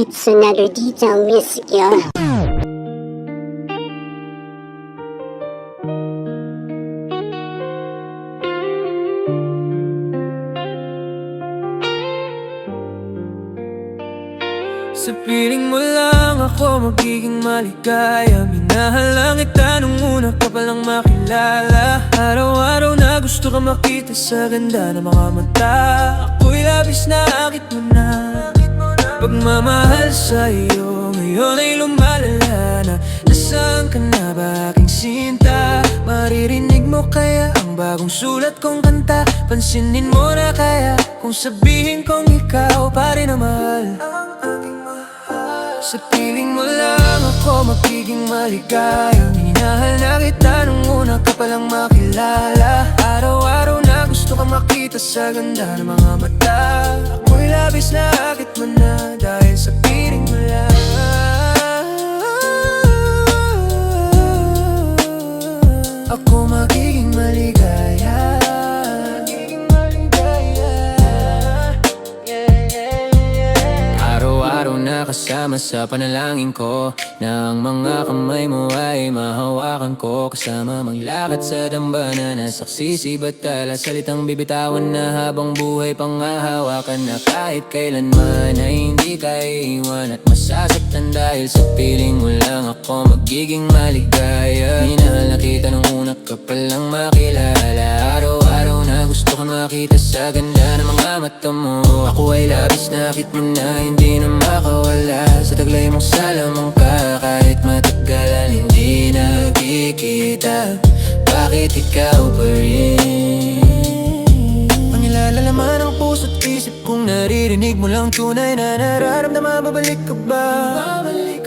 It's another detail miss girl. Sa piling mo lang ako magiging maligaya. Minahal lang kita nung una ka palang makilala. Araw-araw na gusto ka makita sa ganda ng mga mata. Ako'y labis na akit mo na. Pagmamahal sa'yo ngayon ay lumalala na. Nasaan ka na ba aking sinta? Maririnig mo kaya ang bagong sulat kong kanta? Pansinin mo na kaya kung sabihin kong ikaw pa rin ang mahal. Sa piling mo lang ako magiging maligaya. Minahal na kita nung una ka palang makilala. Araw-araw na gusto ka makita sa ganda ng mga mata. Ako'y labis na akit mo na dahil sa piling mo lang. Ako magiging maligaya. Araw-araw na kasama sa panalangin ko, na ang mga kamay mo ay mahawakan ko. Kasama maglakad sa dambana na saksi batala. Salitang bibitawan na habang buhay panghahawakan. Na kahit kailanman ay hindi ka iiwan at masasaktan dahil sa piling mo lang ako magiging maligaya. Minahal na kita nung una ka palang makilala. Araw-araw na gusto ka makita sa ganda ng mga mata mo. Ako ay labis na akit mo na hindi na makawala. Sa taglay mong salamang ka, kahit matagalan hindi nagkikita. Bakit ikaw pa rin? Ang ilalalaman ng puso't isip kong naririnig mo lang tunay na nararamdaman. Babalik ka ba?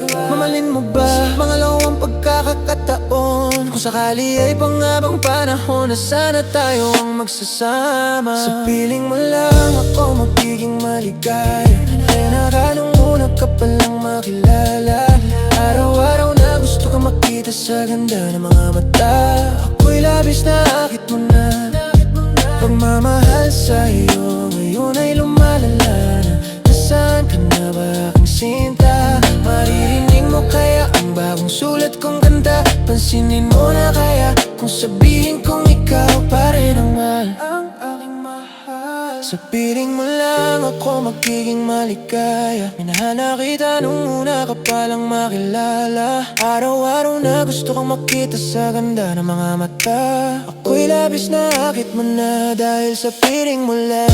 Mamahalin mo ba? Pangalawang pagkakataon, kung sakali ay pangabang panahon na sana tayo ang magsasama. Sa piling mo lang ako magiging maligaya. Kaya nakanong una ka palang makilala. Araw-araw na gusto ka makita sa ganda ng mga mata. Ako'y labis na akit mo na. Pagmamahal sa'yo ngayon ay lumalala na. Nasaan ka na ba aking sinta? Maririnig mo kaya ang bagong sulat kong kanta? Pansinin mo na kaya kung sabihin kong ikaw pa rin ang mahal. Ang aking mahal. Sa piling mo lang ako magiging maligaya. Minahal na kita nung una ka palang makilala. Araw-araw na gusto kong makita sa ganda ng mga mata. Ako'y labis na akit mo na dahil sa piling mo lang.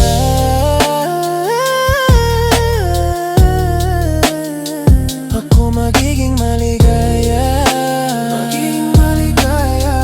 Ako magiging maligaya. Magiging maligaya.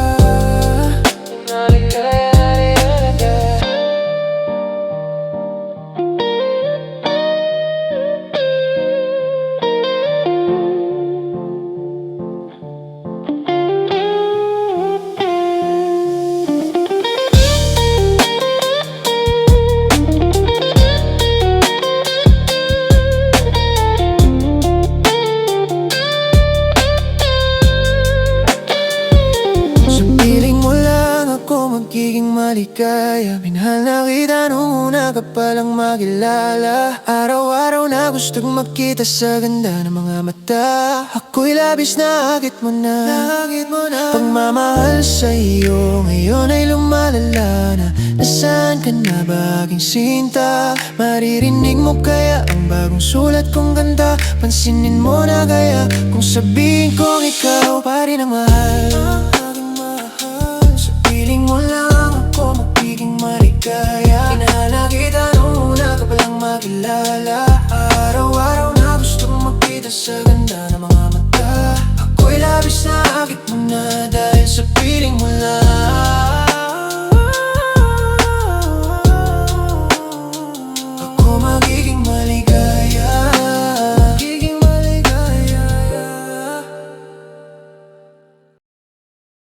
Magiging maligaya. Minahal na kita nung una ka palang makilala. Araw-araw na gustong makita sa ganda ng mga mata. Ako'y labis na akit mo na. Pagmamahal sa'yo ngayon ay lumalala na. Nasaan ka na ba aking sinta? Maririnig mo kaya ang bagong sulat kong kanta? Pansinin mo na kaya kung sabihin kong ikaw pa rin ang mahal.